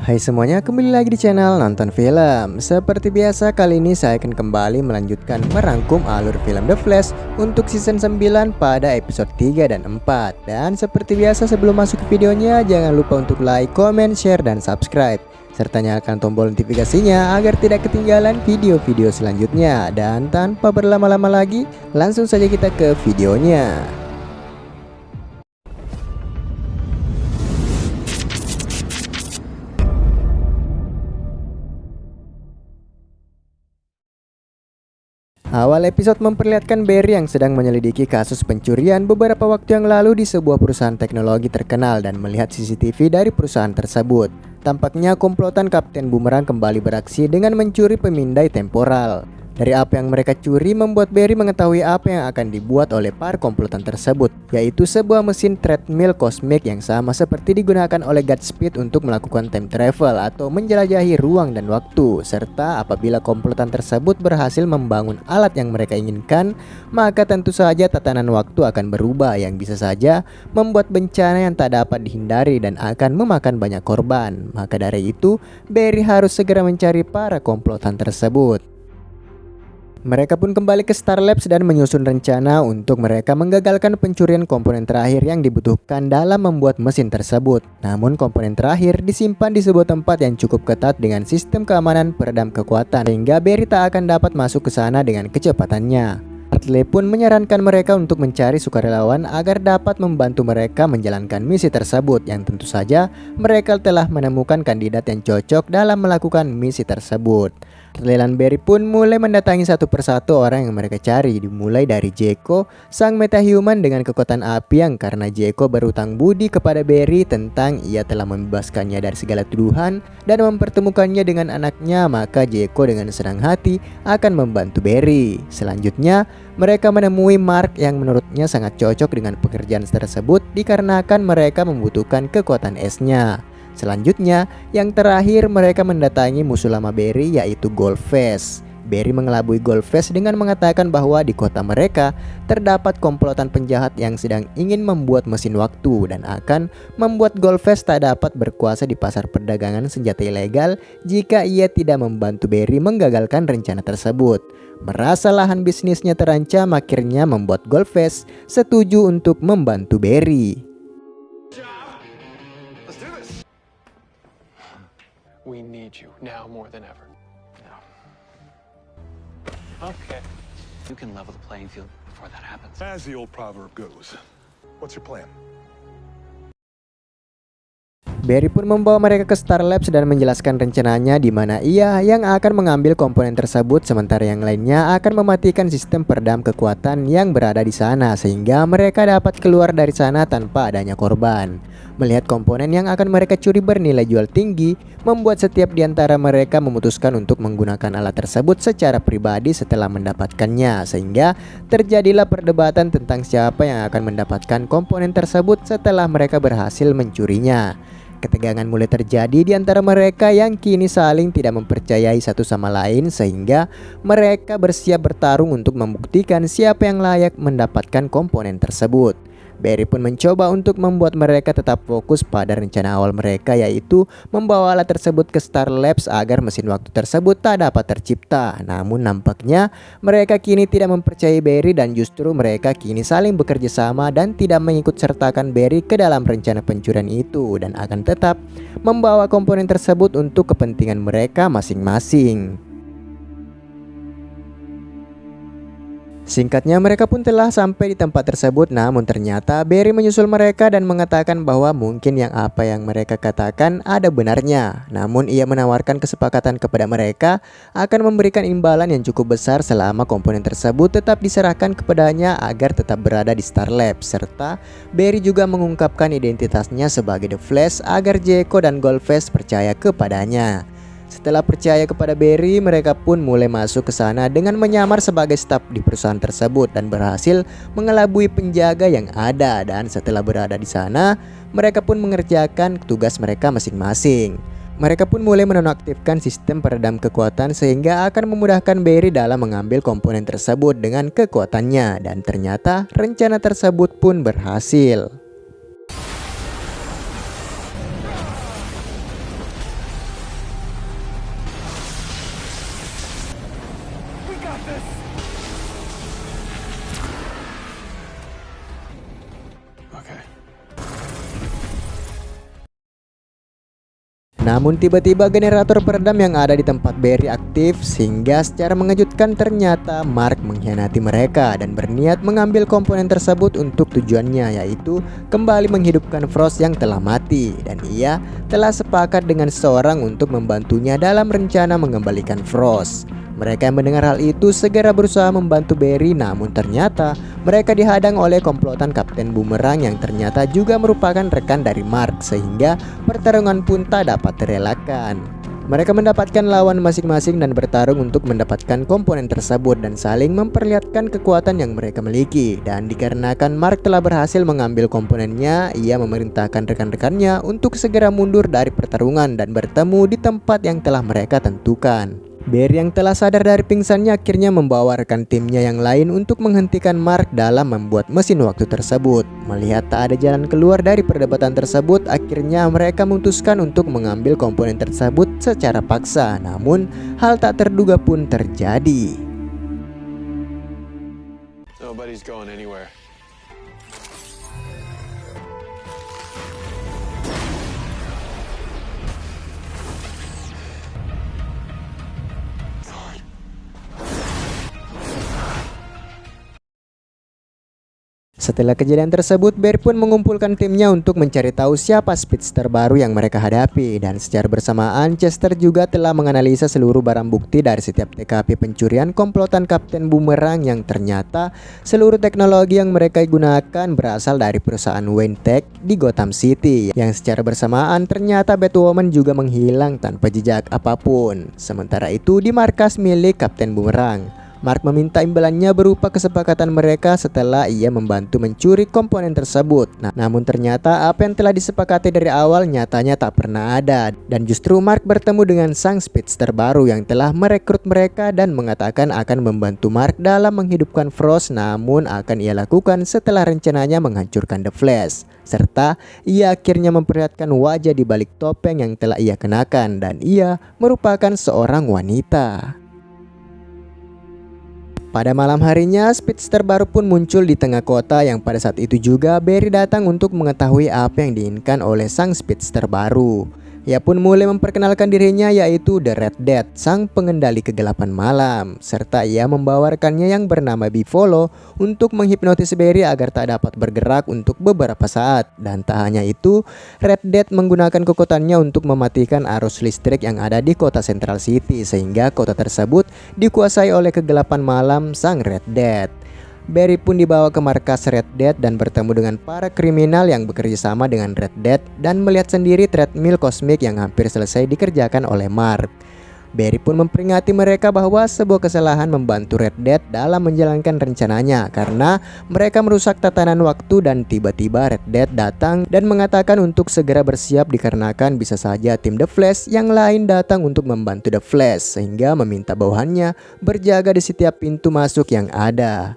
Hai semuanya, kembali lagi di channel Nonton Film. Seperti biasa, kali ini saya akan kembali melanjutkan merangkum alur film The Flash untuk season 9 pada episode 3 dan 4. Dan seperti biasa, sebelum masuk ke videonya, jangan lupa untuk like, comment, share, dan subscribe, serta nyalakan tombol notifikasinya agar tidak ketinggalan video-video selanjutnya. Dan tanpa berlama-lama lagi, langsung saja kita ke videonya. Awal episode memperlihatkan Barry yang sedang menyelidiki kasus pencurian beberapa waktu yang lalu di sebuah perusahaan teknologi terkenal dan melihat CCTV dari perusahaan tersebut. Tampaknya komplotan Kapten Boomerang kembali beraksi dengan mencuri pemindai temporal. Dari apa yang mereka curi membuat Barry mengetahui apa yang akan dibuat oleh para komplotan tersebut, yaitu sebuah mesin treadmill kosmik yang sama seperti digunakan oleh Godspeed untuk melakukan time travel atau menjelajahi ruang dan waktu. Serta apabila komplotan tersebut berhasil membangun alat yang mereka inginkan, maka tentu saja tatanan waktu akan berubah yang bisa saja membuat bencana yang tak dapat dihindari dan akan memakan banyak korban. Maka dari itu, Barry harus segera mencari para komplotan tersebut. Mereka pun kembali ke Star Labs dan menyusun rencana untuk mereka menggagalkan pencurian komponen terakhir yang dibutuhkan dalam membuat mesin tersebut. Namun komponen terakhir disimpan di sebuah tempat yang cukup ketat dengan sistem keamanan peredam kekuatan, sehingga Barry tak akan dapat masuk ke sana dengan kecepatannya. Hartley pun menyarankan mereka untuk mencari sukarelawan agar dapat membantu mereka menjalankan misi tersebut, yang tentu saja mereka telah menemukan kandidat yang cocok dalam melakukan misi tersebut. Hartley dan Barry pun mulai mendatangi satu persatu orang yang mereka cari, dimulai dari Jeko, sang metahuman dengan kekuatan api yang karena Jeko berutang budi kepada Barry tentang ia telah membebaskannya dari segala tuduhan dan mempertemukannya dengan anaknya, maka Jeko dengan senang hati akan membantu Barry. Selanjutnya, mereka menemui Mark yang menurutnya sangat cocok dengan pekerjaan tersebut dikarenakan mereka membutuhkan kekuatan esnya. Selanjutnya, yang terakhir mereka mendatangi musuh lama Barry yaitu Goldface. Barry mengelabui Goldface dengan mengatakan bahwa di kota mereka terdapat komplotan penjahat yang sedang ingin membuat mesin waktu dan akan membuat Goldface tak dapat berkuasa di pasar perdagangan senjata ilegal jika ia tidak membantu Barry menggagalkan rencana tersebut. Merasa lahan bisnisnya terancam, akhirnya membuat Goldface setuju untuk membantu Barry. We need you now more than ever. No. Okay. You can level the playing field before that happens. As the old proverb goes, what's your plan? Barry pun membawa mereka ke Star Labs dan menjelaskan rencananya di mana ia yang akan mengambil komponen tersebut sementara yang lainnya akan mematikan sistem peredam kekuatan yang berada di sana sehingga mereka dapat keluar dari sana tanpa adanya korban. Melihat komponen yang akan mereka curi bernilai jual tinggi, membuat setiap di antara mereka memutuskan untuk menggunakan alat tersebut secara pribadi setelah mendapatkannya, sehingga terjadilah perdebatan tentang siapa yang akan mendapatkan komponen tersebut setelah mereka berhasil mencurinya. Ketegangan mulai terjadi di antara mereka yang kini saling tidak mempercayai satu sama lain sehingga mereka bersiap bertarung untuk membuktikan siapa yang layak mendapatkan komponen tersebut. Barry pun mencoba untuk membuat mereka tetap fokus pada rencana awal mereka, yaitu membawa alat tersebut ke Star Labs agar mesin waktu tersebut tak dapat tercipta. Namun nampaknya mereka kini tidak mempercayai Barry dan justru mereka kini saling bekerja sama dan tidak mengikut sertakan Barry ke dalam rencana pencurian itu dan akan tetap membawa komponen tersebut untuk kepentingan mereka masing-masing. Singkatnya, mereka pun telah sampai di tempat tersebut, namun ternyata Barry menyusul mereka dan mengatakan bahwa mungkin apa yang mereka katakan ada benarnya. Namun ia menawarkan kesepakatan kepada mereka akan memberikan imbalan yang cukup besar selama komponen tersebut tetap diserahkan kepadanya agar tetap berada di Star Labs. Serta Barry juga mengungkapkan identitasnya sebagai The Flash agar Jeko dan Goldface percaya kepadanya. Setelah percaya kepada Barry, mereka pun mulai masuk ke sana dengan menyamar sebagai staf di perusahaan tersebut dan berhasil mengelabui penjaga yang ada. Dan setelah berada di sana, mereka pun mengerjakan tugas mereka masing-masing. Mereka pun mulai menonaktifkan sistem peredam kekuatan sehingga akan memudahkan Barry dalam mengambil komponen tersebut dengan kekuatannya. Dan ternyata rencana tersebut pun berhasil. Okay. Namun tiba-tiba generator peredam yang ada di tempat Barry aktif sehingga secara mengejutkan ternyata Mark mengkhianati mereka dan berniat mengambil komponen tersebut untuk tujuannya, yaitu kembali menghidupkan Frost yang telah mati, dan ia telah sepakat dengan seseorang untuk membantunya dalam rencana mengembalikan Frost. Mereka yang mendengar hal itu segera berusaha membantu Barry, namun ternyata mereka dihadang oleh komplotan Kapten Boomerang yang ternyata juga merupakan rekan dari Mark, sehingga pertarungan pun tak dapat terelakkan. Mereka mendapatkan lawan masing-masing dan bertarung untuk mendapatkan komponen tersebut dan saling memperlihatkan kekuatan yang mereka miliki. Dan dikarenakan Mark telah berhasil mengambil komponennya, ia memerintahkan rekan-rekannya untuk segera mundur dari pertarungan dan bertemu di tempat yang telah mereka tentukan. Barry yang telah sadar dari pingsannya akhirnya membawa rekan timnya yang lain untuk menghentikan Mark dalam membuat mesin waktu tersebut. Melihat tak ada jalan keluar dari perdebatan tersebut, akhirnya mereka memutuskan untuk mengambil komponen tersebut secara paksa. Namun hal tak terduga pun terjadi. Nobody's going anywhere. Setelah kejadian tersebut, Barry pun mengumpulkan timnya untuk mencari tahu siapa speedster baru yang mereka hadapi. Dan secara bersamaan, Chester juga telah menganalisa seluruh barang bukti dari setiap TKP pencurian komplotan Kapten Boomerang yang ternyata seluruh teknologi yang mereka gunakan berasal dari perusahaan Wayne Tech di Gotham City. Yang secara bersamaan ternyata Batwoman juga menghilang tanpa jejak apapun. Sementara itu di markas milik Kapten Boomerang, Mark meminta imbalannya berupa kesepakatan mereka setelah ia membantu mencuri komponen tersebut. Namun ternyata apa yang telah disepakati dari awal nyatanya tak pernah ada. Dan justru Mark bertemu dengan sang speedster baru yang telah merekrut mereka dan mengatakan akan membantu Mark dalam menghidupkan Frost, namun akan ia lakukan setelah rencananya menghancurkan The Flash. Serta ia akhirnya memperlihatkan wajah di balik topeng yang telah ia kenakan, dan ia merupakan seorang wanita. Pada malam harinya, speedster baru pun muncul di tengah kota yang pada saat itu juga Barry datang untuk mengetahui apa yang diinginkan oleh sang speedster baru. Ia pun mulai memperkenalkan dirinya, yaitu The Red Death, sang pengendali kegelapan malam. Serta ia membawa rekannya yang bernama Bivolo untuk menghipnotis Barry agar tak dapat bergerak untuk beberapa saat. Dan tak hanya itu, Red Death menggunakan kekuatannya untuk mematikan arus listrik yang ada di kota Central City, sehingga kota tersebut dikuasai oleh kegelapan malam sang Red Death. Barry pun dibawa ke markas Red Death dan bertemu dengan para kriminal yang bekerja sama dengan Red Death dan melihat sendiri treadmill kosmik yang hampir selesai dikerjakan oleh Mark. Barry pun memperingati mereka bahwa sebuah kesalahan membantu Red Death dalam menjalankan rencananya karena mereka merusak tatanan waktu, dan tiba-tiba Red Death datang dan mengatakan untuk segera bersiap dikarenakan bisa saja tim The Flash yang lain datang untuk membantu The Flash, sehingga meminta bawahannya berjaga di setiap pintu masuk yang ada.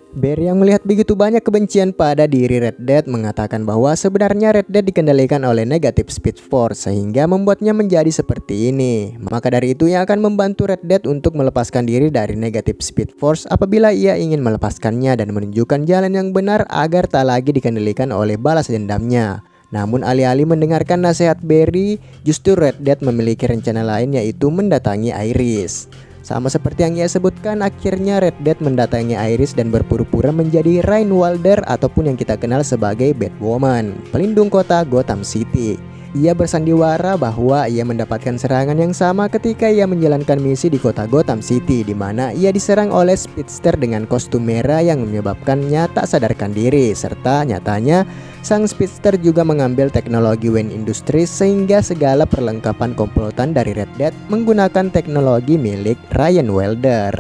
Barry yang melihat begitu banyak kebencian pada diri Red Death mengatakan bahwa sebenarnya Red Death dikendalikan oleh negatif Speed Force sehingga membuatnya menjadi seperti ini. Maka dari itu ia akan membantu Red Death untuk melepaskan diri dari negatif Speed Force apabila ia ingin melepaskannya dan menunjukkan jalan yang benar agar tak lagi dikendalikan oleh balas dendamnya. Namun alih-alih mendengarkan nasihat Barry, justru Red Death memiliki rencana lain, yaitu mendatangi Iris. Sama seperti yang ia sebutkan, akhirnya Red Death mendatangi Iris dan berpura-pura menjadi Rain Wilder ataupun yang kita kenal sebagai Batwoman, pelindung kota Gotham City. Ia bersandiwara bahwa ia mendapatkan serangan yang sama ketika ia menjalankan misi di kota Gotham City, di mana ia diserang oleh speedster dengan kostum merah yang menyebabkannya tak sadarkan diri, serta nyatanya sang speedster juga mengambil teknologi Wayne Industries sehingga segala perlengkapan komplotan dari Red Death menggunakan teknologi milik Ryan Wilder.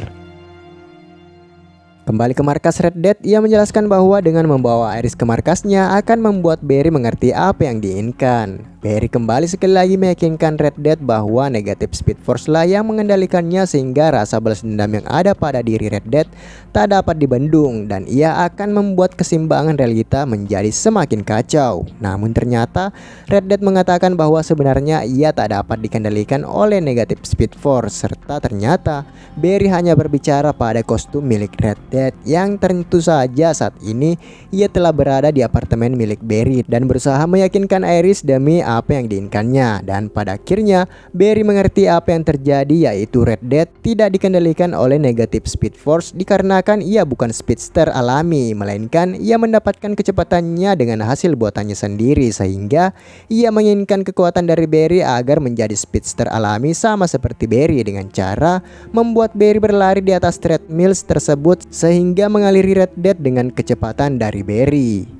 Kembali ke markas Red Dead, ia menjelaskan bahwa dengan membawa Iris ke markasnya akan membuat Barry mengerti apa yang diinginkan. Barry kembali sekali lagi meyakinkan Red Dead bahwa negatif Speed Force lah yang mengendalikannya sehingga rasa balas dendam yang ada pada diri Red Dead tak dapat dibendung dan ia akan membuat keseimbangan realita menjadi semakin kacau. Namun ternyata Red Dead mengatakan bahwa sebenarnya ia tak dapat dikendalikan oleh negatif Speed Force serta ternyata Barry hanya berbicara pada kostum milik Red Dead yang tentu saja saat ini ia telah berada di apartemen milik Barry dan berusaha meyakinkan Iris demi apa yang diinginkannya. Dan pada akhirnya Barry mengerti apa yang terjadi, yaitu Red Dead tidak dikendalikan oleh negatif Speed Force dikarenakan ia bukan speedster alami, melainkan ia mendapatkan kecepatannya dengan hasil buatannya sendiri sehingga ia menginginkan kekuatan dari Barry agar menjadi speedster alami sama seperti Barry dengan cara membuat Barry berlari di atas treadmills tersebut sehingga mengaliri Red Dead dengan kecepatan dari Barry.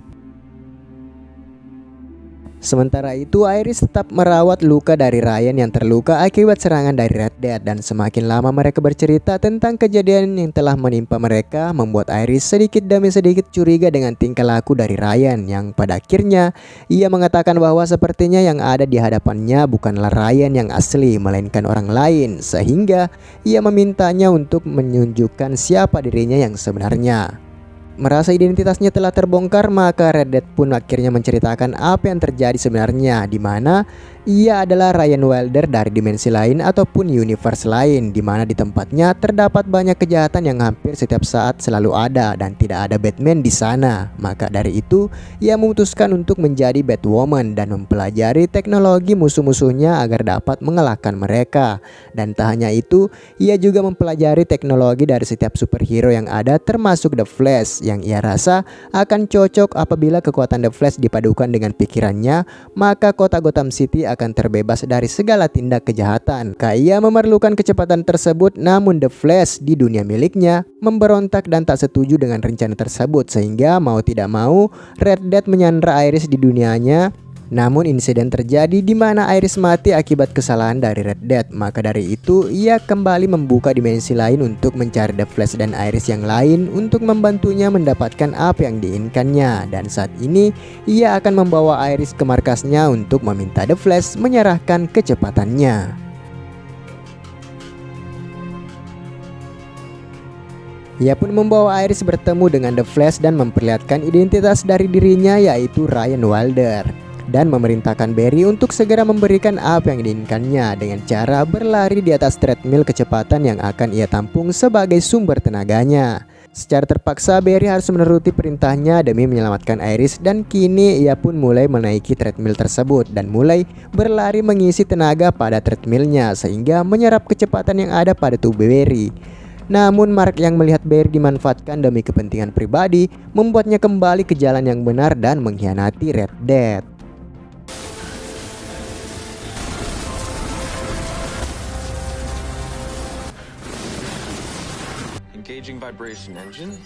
Sementara itu Iris tetap merawat luka dari Ryan yang terluka akibat serangan dari Red Dead dan semakin lama mereka bercerita tentang kejadian yang telah menimpa mereka membuat Iris sedikit demi sedikit curiga dengan tingkah laku dari Ryan yang pada akhirnya ia mengatakan bahwa sepertinya yang ada di hadapannya bukanlah Ryan yang asli melainkan orang lain sehingga ia memintanya untuk menunjukkan siapa dirinya yang sebenarnya. Merasa identitasnya telah terbongkar, maka Red Dead pun akhirnya menceritakan apa yang terjadi sebenarnya, di mana ia adalah Ryan Wilder dari dimensi lain ataupun universe lain, di mana di tempatnya terdapat banyak kejahatan yang hampir setiap saat selalu ada dan tidak ada Batman di sana. Maka dari itu, ia memutuskan untuk menjadi Batwoman dan mempelajari teknologi musuh-musuhnya agar dapat mengalahkan mereka. Dan tak hanya itu, ia juga mempelajari teknologi dari setiap superhero yang ada termasuk The Flash yang ia rasa akan cocok apabila kekuatan The Flash dipadukan dengan pikirannya, maka kota Gotham City akan terbebas dari segala tindak kejahatan. Ia memerlukan kecepatan tersebut, namun The Flash di dunia miliknya memberontak dan tak setuju dengan rencana tersebut sehingga mau tidak mau Red Dead menyandra Iris di dunianya. Namun insiden terjadi di mana Iris mati akibat kesalahan dari Red Dead. Maka dari itu ia kembali membuka dimensi lain untuk mencari The Flash dan Iris yang lain untuk membantunya mendapatkan apa yang diinginkannya. Dan saat ini ia akan membawa Iris ke markasnya untuk meminta The Flash menyerahkan kecepatannya. Ia pun membawa Iris bertemu dengan The Flash dan memperlihatkan identitas dari dirinya, yaitu Ryan Wilder, dan memerintahkan Barry untuk segera memberikan apa yang diinginkannya dengan cara berlari di atas treadmill kecepatan yang akan ia tampung sebagai sumber tenaganya. Secara terpaksa Barry harus menuruti perintahnya demi menyelamatkan Iris dan kini ia pun mulai menaiki treadmill tersebut dan mulai berlari mengisi tenaga pada treadmillnya sehingga menyerap kecepatan yang ada pada tubuh Barry. Namun Mark yang melihat Barry dimanfaatkan demi kepentingan pribadi membuatnya kembali ke jalan yang benar dan mengkhianati Red Dead. Engaging vibration engine.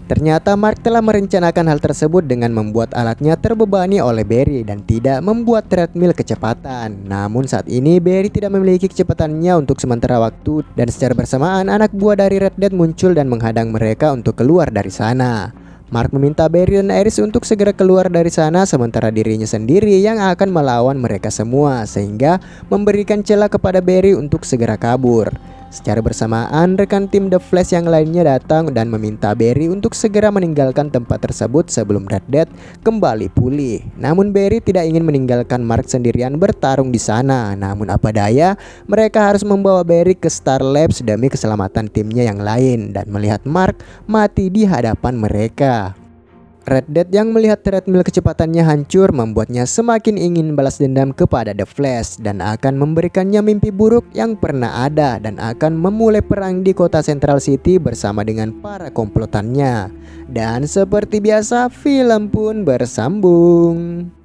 Ternyata Mark telah merencanakan hal tersebut dengan membuat alatnya terbebani oleh Barry dan tidak membuat treadmill kecepatan. Namun saat ini Barry tidak memiliki kecepatannya untuk sementara waktu dan secara bersamaan anak buah dari Red Dead muncul dan menghadang mereka untuk keluar dari sana. Mark meminta Barry dan Iris untuk segera keluar dari sana sementara dirinya sendiri yang akan melawan mereka semua sehingga memberikan celah kepada Barry untuk segera kabur. Secara bersamaan rekan tim The Flash yang lainnya datang dan meminta Barry untuk segera meninggalkan tempat tersebut sebelum Red Dead kembali pulih. Namun Barry tidak ingin meninggalkan Mark sendirian bertarung di sana. Namun apa daya, mereka harus membawa Barry ke Star Labs demi keselamatan timnya yang lain dan melihat Mark mati di hadapan mereka. Red Dead yang melihat treadmill kecepatannya hancur membuatnya semakin ingin balas dendam kepada The Flash dan akan memberikannya mimpi buruk yang pernah ada dan akan memulai perang di kota Central City bersama dengan para komplotannya. Dan seperti biasa film pun bersambung.